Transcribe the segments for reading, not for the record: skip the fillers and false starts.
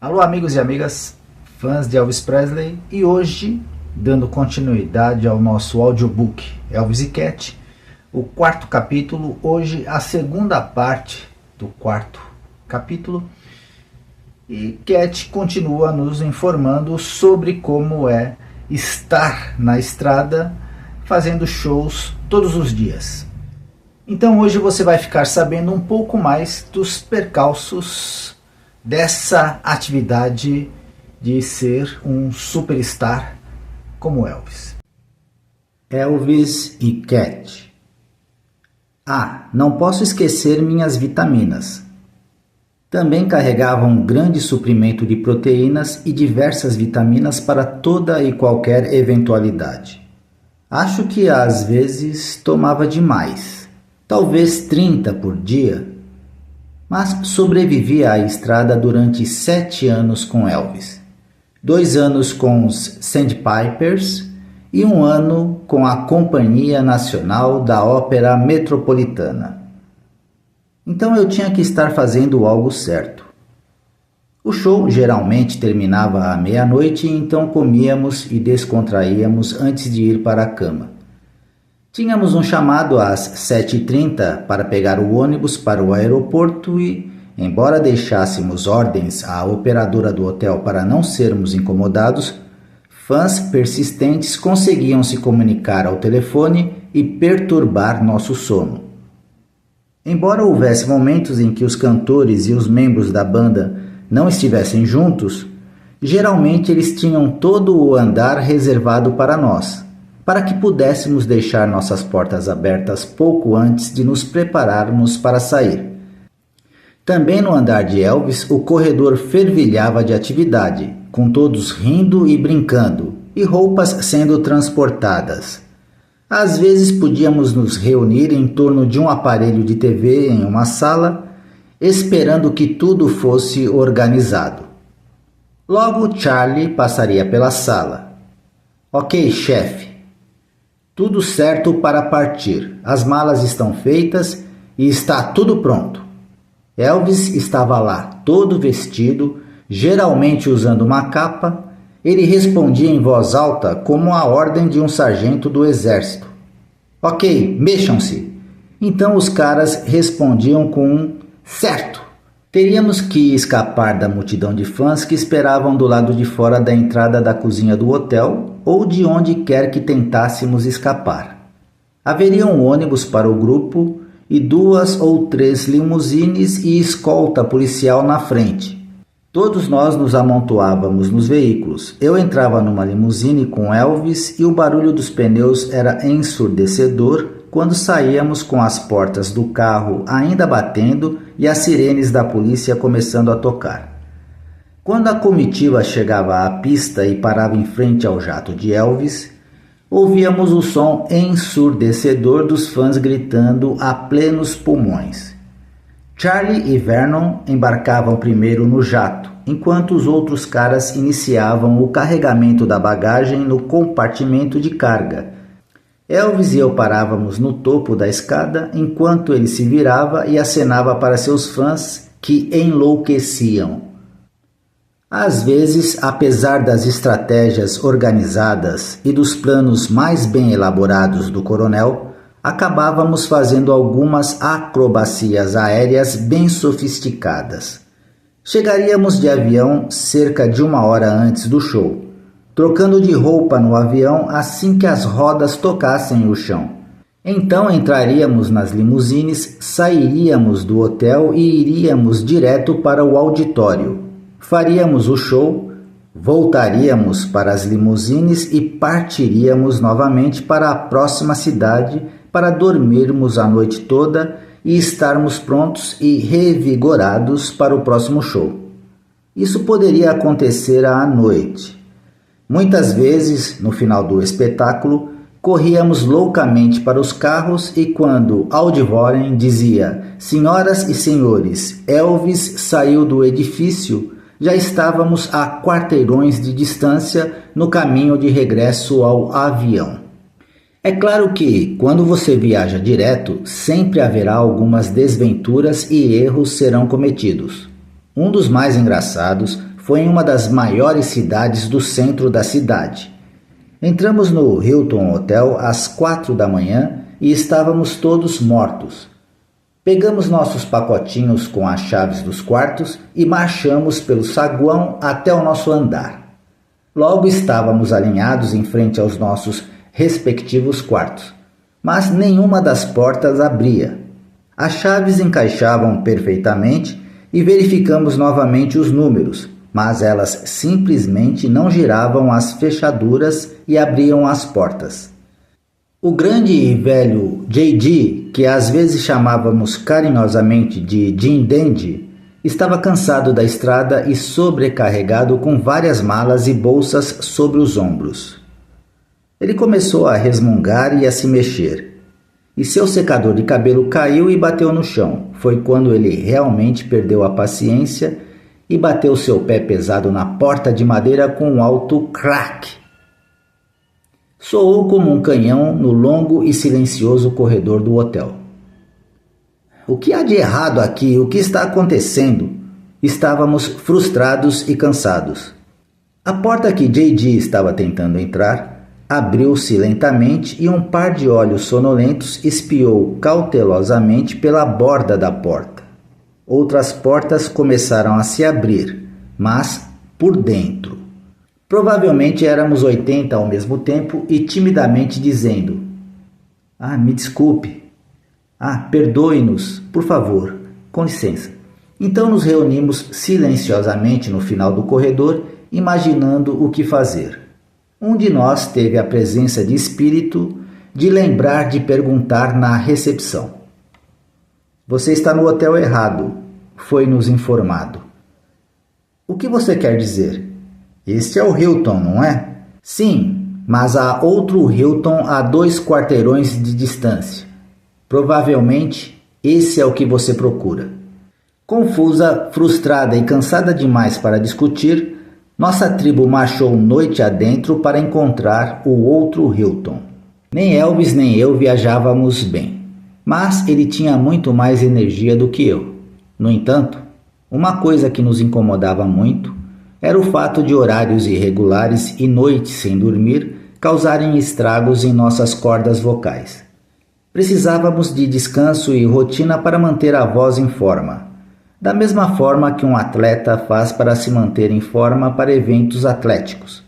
Alô, amigos e amigas, fãs de Elvis Presley, e hoje, dando continuidade ao nosso audiobook Elvis e Cat, o quarto capítulo, hoje a segunda parte do quarto capítulo, e Cat continua nos informando sobre como é estar na estrada fazendo shows todos os dias. Então hoje você vai ficar sabendo um pouco mais dos percalços dessa atividade de ser um superstar como Elvis. Elvis e Cat. Não posso esquecer minhas vitaminas. Também carregava um grande suprimento de proteínas e diversas vitaminas para toda e qualquer eventualidade. Acho que às vezes tomava demais, talvez 30 por dia, mas sobrevivi à estrada durante 7 anos com Elvis, 2 anos com os Sandpipers e 1 ano com a Companhia Nacional da Ópera Metropolitana. Então eu tinha que estar fazendo algo certo. O show geralmente terminava à meia-noite, então comíamos e descontraíamos antes de ir para a cama. Tínhamos um chamado às 7h30 para pegar o ônibus para o aeroporto e, embora deixássemos ordens à operadora do hotel para não sermos incomodados, fãs persistentes conseguiam se comunicar ao telefone e perturbar nosso sono. Embora houvesse momentos em que os cantores e os membros da banda não estivessem juntos, geralmente eles tinham todo o andar reservado para nós, para que pudéssemos deixar nossas portas abertas pouco antes de nos prepararmos para sair. Também no andar de Elvis, o corredor fervilhava de atividade, com todos rindo e brincando, e roupas sendo transportadas. Às vezes podíamos nos reunir em torno de um aparelho de TV em uma sala, esperando que tudo fosse organizado. Logo Charlie passaria pela sala. Ok, chefe. Tudo certo para partir. As malas estão feitas e está tudo pronto. Elvis estava lá, todo vestido, geralmente usando uma capa. Ele respondia em voz alta como a ordem de um sargento do exército. Ok, mexam-se. Então os caras respondiam com um certo. Teríamos que escapar da multidão de fãs que esperavam do lado de fora da entrada da cozinha do hotel ou de onde quer que tentássemos escapar. Haveria um ônibus para o grupo e 2 ou 3 limusines e escolta policial na frente. Todos nós nos amontoávamos nos veículos. Eu entrava numa limusine com Elvis e o barulho dos pneus era ensurdecedor quando saíamos com as portas do carro ainda batendo e as sirenes da polícia começando a tocar. Quando a comitiva chegava à pista e parava em frente ao jato de Elvis, ouvíamos o som ensurdecedor dos fãs gritando a plenos pulmões. Charlie e Vernon embarcavam primeiro no jato, enquanto os outros caras iniciavam o carregamento da bagagem no compartimento de carga. Elvis e eu parávamos no topo da escada enquanto ele se virava e acenava para seus fãs que enlouqueciam. Às vezes, apesar das estratégias organizadas e dos planos mais bem elaborados do coronel, acabávamos fazendo algumas acrobacias aéreas bem sofisticadas. Chegaríamos de avião cerca de 1 hora antes do show, trocando de roupa no avião assim que as rodas tocassem o chão. Então entraríamos nas limusines, sairíamos do hotel e iríamos direto para o auditório. Faríamos o show, voltaríamos para as limusines e partiríamos novamente para a próxima cidade para dormirmos a noite toda e estarmos prontos e revigorados para o próximo show. Isso poderia acontecer à noite. Muitas vezes, no final do espetáculo, corríamos loucamente para os carros e quando Aldvoren dizia "Senhoras e senhores, Elvis saiu do edifício", já estávamos a quarteirões de distância no caminho de regresso ao avião. É claro que, quando você viaja direto, sempre haverá algumas desventuras e erros serão cometidos. Um dos mais engraçados foi em uma das maiores cidades do centro da cidade. Entramos no Hilton Hotel às 4 da manhã e estávamos todos mortos. Pegamos nossos pacotinhos com as chaves dos quartos e marchamos pelo saguão até o nosso andar. Logo estávamos alinhados em frente aos nossos respectivos quartos, mas nenhuma das portas abria. As chaves encaixavam perfeitamente e verificamos novamente os números, mas elas simplesmente não giravam as fechaduras e abriam as portas. O grande e velho J.D., que às vezes chamávamos carinhosamente de Jim Dandy, estava cansado da estrada e sobrecarregado com várias malas e bolsas sobre os ombros. Ele começou a resmungar e a se mexer, e seu secador de cabelo caiu e bateu no chão. Foi quando ele realmente perdeu a paciência e bateu seu pé pesado na porta de madeira com um alto crack. Soou como um canhão no longo e silencioso corredor do hotel. O que há de errado aqui? O que está acontecendo? Estávamos frustrados e cansados. A porta que J.D. estava tentando entrar abriu-se lentamente e um par de olhos sonolentos espiou cautelosamente pela borda da porta. Outras portas começaram a se abrir, mas por dentro. Provavelmente éramos 80 ao mesmo tempo e timidamente dizendo: me desculpe. Perdoe-nos, por favor, com licença. Então nos reunimos silenciosamente no final do corredor, imaginando o que fazer. Um de nós teve a presença de espírito de lembrar de perguntar na recepção. Você está no hotel errado, foi-nos informado. O que você quer dizer? Este é o Hilton, não é? Sim, mas há outro Hilton a 2 quarteirões de distância. Provavelmente esse é o que você procura. Confusa, frustrada e cansada demais para discutir, nossa tribo marchou noite adentro para encontrar o outro Hilton. Nem Elvis nem eu viajávamos bem, mas ele tinha muito mais energia do que eu. No entanto, uma coisa que nos incomodava muito era o fato de horários irregulares e noites sem dormir causarem estragos em nossas cordas vocais. Precisávamos de descanso e rotina para manter a voz em forma, da mesma forma que um atleta faz para se manter em forma para eventos atléticos.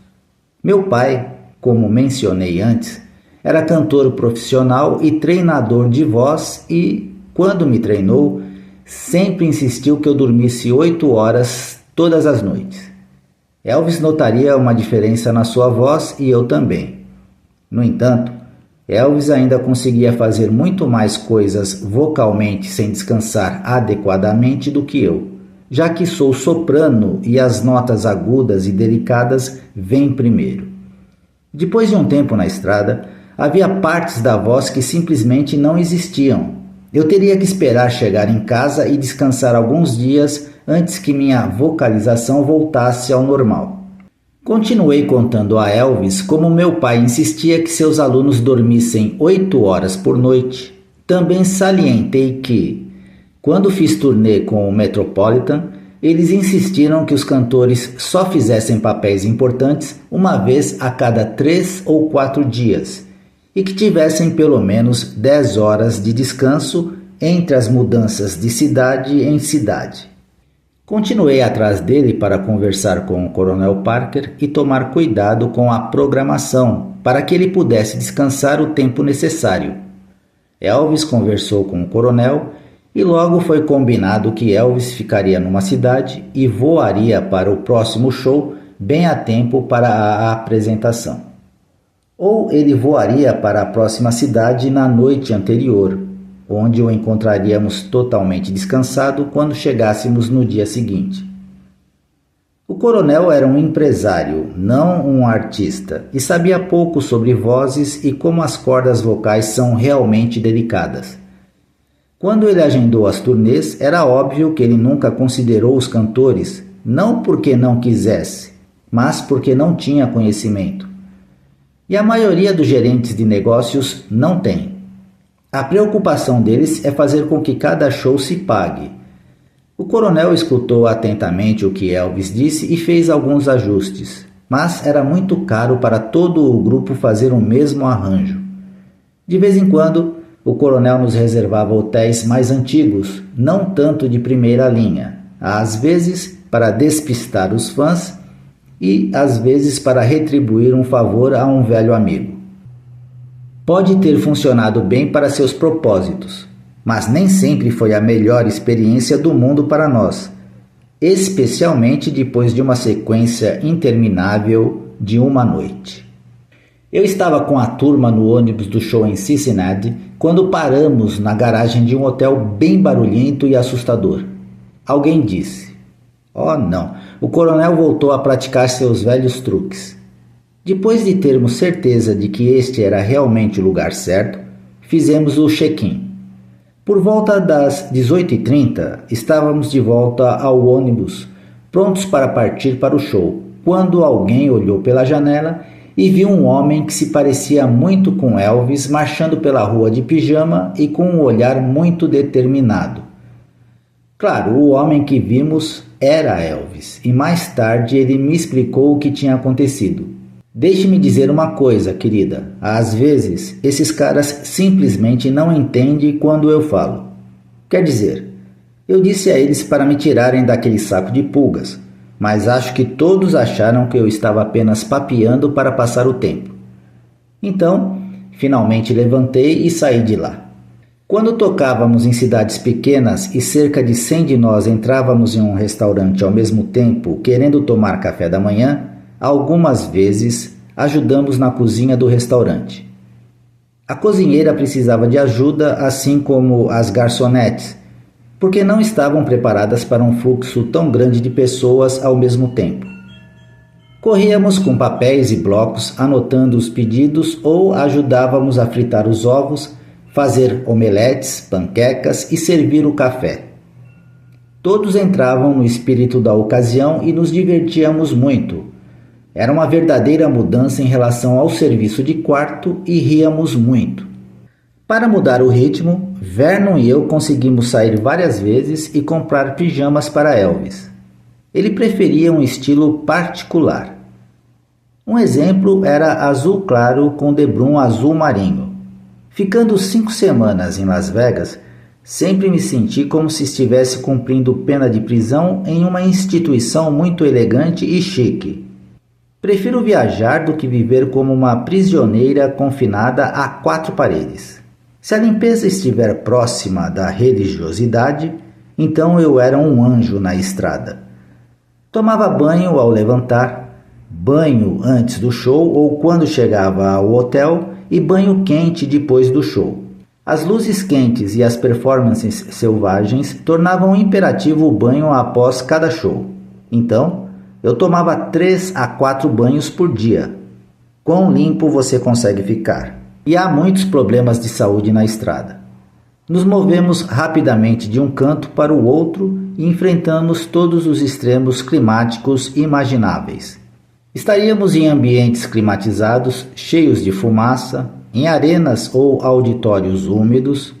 Meu pai, como mencionei antes, era cantor profissional e treinador de voz e, quando me treinou, sempre insistiu que eu dormisse 8 horas todas as noites. Elvis notaria uma diferença na sua voz e eu também. No entanto, Elvis ainda conseguia fazer muito mais coisas vocalmente sem descansar adequadamente do que eu, já que sou soprano e as notas agudas e delicadas vêm primeiro. Depois de um tempo na estrada, havia partes da voz que simplesmente não existiam. Eu teria que esperar chegar em casa e descansar alguns dias antes que minha vocalização voltasse ao normal. Continuei contando a Elvis como meu pai insistia que seus alunos dormissem 8 horas por noite. Também salientei que, quando fiz turnê com o Metropolitan, eles insistiram que os cantores só fizessem papéis importantes uma vez a cada 3 ou 4 dias e que tivessem pelo menos 10 horas de descanso entre as mudanças de cidade em cidade. Continuei atrás dele para conversar com o Coronel Parker e tomar cuidado com a programação para que ele pudesse descansar o tempo necessário. Elvis conversou com o coronel e logo foi combinado que Elvis ficaria numa cidade e voaria para o próximo show bem a tempo para a apresentação. Ou ele voaria para a próxima cidade na noite anterior, onde o encontraríamos totalmente descansado quando chegássemos no dia seguinte. O coronel era um empresário, não um artista, e sabia pouco sobre vozes e como as cordas vocais são realmente delicadas. Quando ele agendou as turnês, era óbvio que ele nunca considerou os cantores, não porque não quisesse, mas porque não tinha conhecimento. E a maioria dos gerentes de negócios não tem. A preocupação deles é fazer com que cada show se pague. O coronel escutou atentamente o que Elvis disse e fez alguns ajustes, mas era muito caro para todo o grupo fazer o mesmo arranjo. De vez em quando, o coronel nos reservava hotéis mais antigos, não tanto de primeira linha, às vezes para despistar os fãs e às vezes para retribuir um favor a um velho amigo. Pode ter funcionado bem para seus propósitos, mas nem sempre foi a melhor experiência do mundo para nós, especialmente depois de uma sequência interminável de uma noite. Eu estava com a turma no ônibus do show em Cincinnati quando paramos na garagem de um hotel bem barulhento e assustador. Alguém disse: "Oh não, o coronel voltou a praticar seus velhos truques." Depois de termos certeza de que este era realmente o lugar certo, fizemos o check-in. Por volta das 18h30, estávamos de volta ao ônibus, prontos para partir para o show, quando alguém olhou pela janela e viu um homem que se parecia muito com Elvis marchando pela rua de pijama e com um olhar muito determinado. Claro, o homem que vimos era Elvis, e mais tarde ele me explicou o que tinha acontecido. "Deixe-me dizer uma coisa, querida. Às vezes, esses caras simplesmente não entendem quando eu falo. Quer dizer, eu disse a eles para me tirarem daquele saco de pulgas, mas acho que todos acharam que eu estava apenas papeando para passar o tempo. Então, finalmente levantei e saí de lá. Quando tocávamos em cidades pequenas e cerca de 100 de nós entrávamos em um restaurante ao mesmo tempo, querendo tomar café da manhã, algumas vezes ajudamos na cozinha do restaurante. A cozinheira precisava de ajuda, assim como as garçonetes, porque não estavam preparadas para um fluxo tão grande de pessoas ao mesmo tempo. Corríamos com papéis e blocos anotando os pedidos ou ajudávamos a fritar os ovos, fazer omeletes, panquecas e servir o café. Todos entravam no espírito da ocasião e nos divertíamos muito. Era uma verdadeira mudança em relação ao serviço de quarto e ríamos muito. Para mudar o ritmo, Vernon e eu conseguimos sair várias vezes e comprar pijamas para Elvis. Ele preferia um estilo particular. Um exemplo era azul claro com debrum azul marinho. Ficando 5 semanas em Las Vegas, sempre me senti como se estivesse cumprindo pena de prisão em uma instituição muito elegante e chique. Prefiro viajar do que viver como uma prisioneira confinada a 4 paredes. Se a limpeza estiver próxima da religiosidade, então eu era um anjo na estrada. Tomava banho ao levantar, banho antes do show ou quando chegava ao hotel e banho quente depois do show. As luzes quentes e as performances selvagens tornavam imperativo o banho após cada show. Então, eu tomava 3 a 4 banhos por dia. Quão limpo você consegue ficar? E há muitos problemas de saúde na estrada. Nos movemos rapidamente de um canto para o outro e enfrentamos todos os extremos climáticos imagináveis. Estaríamos em ambientes climatizados, cheios de fumaça, em arenas ou auditórios úmidos,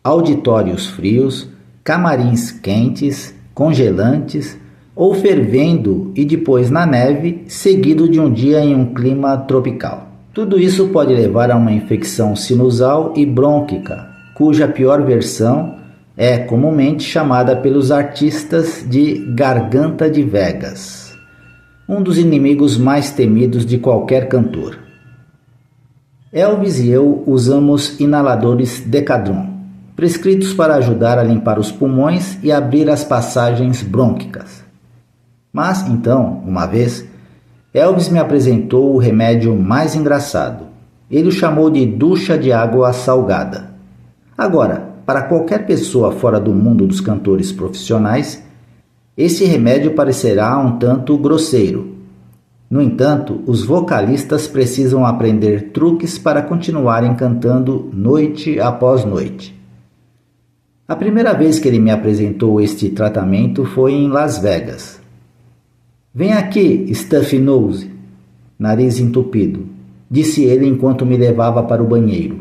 auditórios frios, camarins quentes, congelantes, ou fervendo e depois na neve, seguido de um dia em um clima tropical. Tudo isso pode levar a uma infecção sinusal e brônquica, cuja pior versão é comumente chamada pelos artistas de garganta de Vegas, um dos inimigos mais temidos de qualquer cantor. Elvis e eu usamos inaladores Decadron, prescritos para ajudar a limpar os pulmões e abrir as passagens brônquicas. Mas, então, uma vez, Elvis me apresentou o remédio mais engraçado. Ele o chamou de ducha de água salgada. Agora, para qualquer pessoa fora do mundo dos cantores profissionais, esse remédio parecerá um tanto grosseiro. No entanto, os vocalistas precisam aprender truques para continuarem cantando noite após noite. A primeira vez que ele me apresentou este tratamento foi em Las Vegas. "Vem aqui, Stuffy Nose", nariz entupido, disse ele enquanto me levava para o banheiro.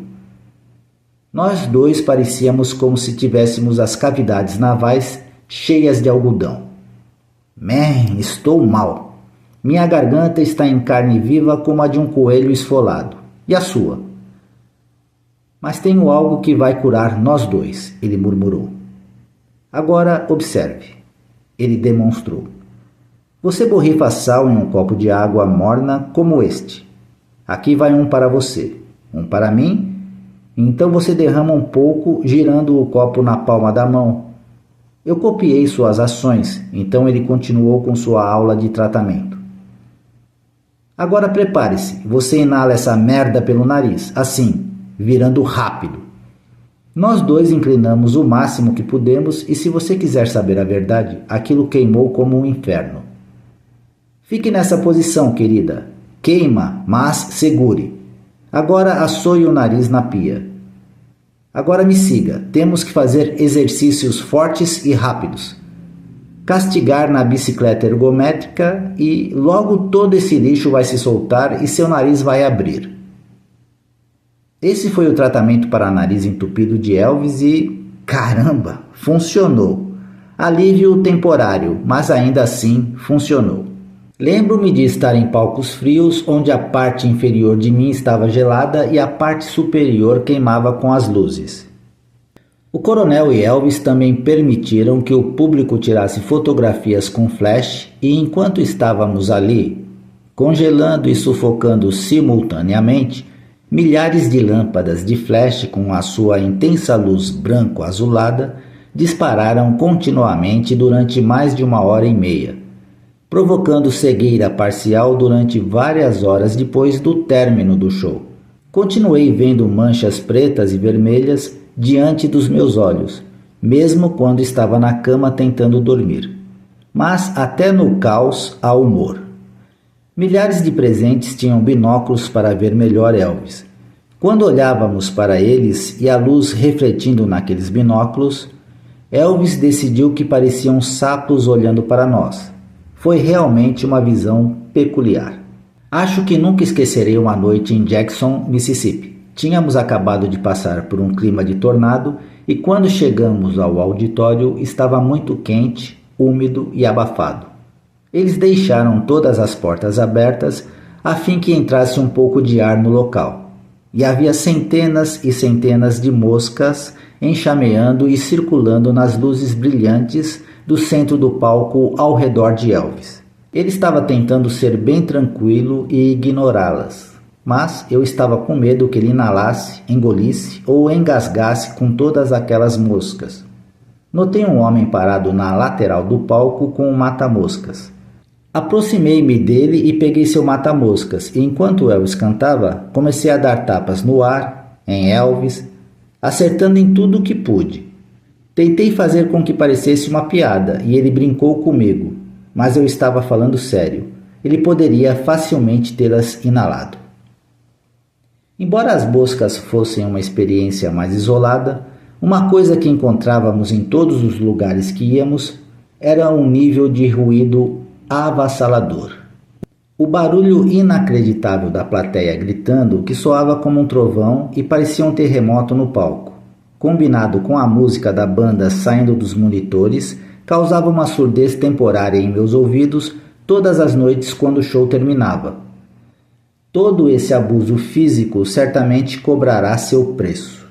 Nós dois parecíamos como se tivéssemos as cavidades navais cheias de algodão. Man, estou mal. Minha garganta está em carne viva como a de um coelho esfolado. E a sua? Mas tenho algo que vai curar nós dois, ele murmurou. Agora observe. Ele demonstrou. Você borrifa sal em um copo de água morna como este. Aqui vai um para você, um para mim. Então você derrama um pouco, girando o copo na palma da mão. Eu copiei suas ações, então ele continuou com sua aula de tratamento. Agora prepare-se, você inala essa merda pelo nariz, assim, virando rápido. Nós dois inclinamos o máximo que pudemos e se você quiser saber a verdade, aquilo queimou como um inferno. Fique nessa posição, querida. Queima, mas segure. Agora assoe o nariz na pia. Agora me siga. Temos que fazer exercícios fortes e rápidos. Castigar na bicicleta ergométrica e logo todo esse lixo vai se soltar e seu nariz vai abrir. Esse foi o tratamento para nariz entupido de Elvis e, caramba, funcionou. Alívio temporário, mas ainda assim funcionou. Lembro-me de estar em palcos frios onde a parte inferior de mim estava gelada e a parte superior queimava com as luzes. O coronel e Elvis também permitiram que o público tirasse fotografias com flash e enquanto estávamos ali, congelando e sufocando simultaneamente, milhares de lâmpadas de flash com a sua intensa luz branco-azulada dispararam continuamente durante mais de 1h30, provocando cegueira parcial durante várias horas depois do término do show. Continuei vendo manchas pretas e vermelhas diante dos meus olhos, mesmo quando estava na cama tentando dormir. Mas até no caos há humor. Milhares de presentes tinham binóculos para ver melhor Elvis. Quando olhávamos para eles e a luz refletindo naqueles binóculos, Elvis decidiu que pareciam sapos olhando para nós. Foi realmente uma visão peculiar. Acho que nunca esquecerei uma noite em Jackson, Mississippi. Tínhamos acabado de passar por um clima de tornado e quando chegamos ao auditório estava muito quente, úmido e abafado. Eles deixaram todas as portas abertas a fim que entrasse um pouco de ar no local. E havia centenas e centenas de moscas enxameando e circulando nas luzes brilhantes do centro do palco ao redor de Elvis. Ele estava tentando ser bem tranquilo e ignorá-las, mas eu estava com medo que ele inalasse, engolisse ou engasgasse com todas aquelas moscas. Notei um homem parado na lateral do palco com um mata-moscas. Aproximei-me dele e peguei seu mata-moscas e enquanto Elvis cantava, comecei a dar tapas no ar, em Elvis, acertando em tudo o que pude. Tentei fazer com que parecesse uma piada e ele brincou comigo, mas eu estava falando sério. Ele poderia facilmente tê-las inalado. Embora as moscas fossem uma experiência mais isolada, uma coisa que encontrávamos em todos os lugares que íamos era um nível de ruído avassalador. O barulho inacreditável da plateia gritando que soava como um trovão e parecia um terremoto no palco, combinado com a música da banda saindo dos monitores, causava uma surdez temporária em meus ouvidos todas as noites quando o show terminava. Todo esse abuso físico certamente cobrará seu preço.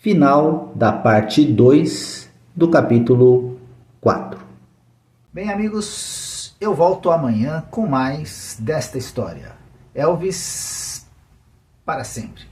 Final da parte 2 do capítulo 4. Bem, amigos, eu volto amanhã com mais desta história. Elvis para sempre.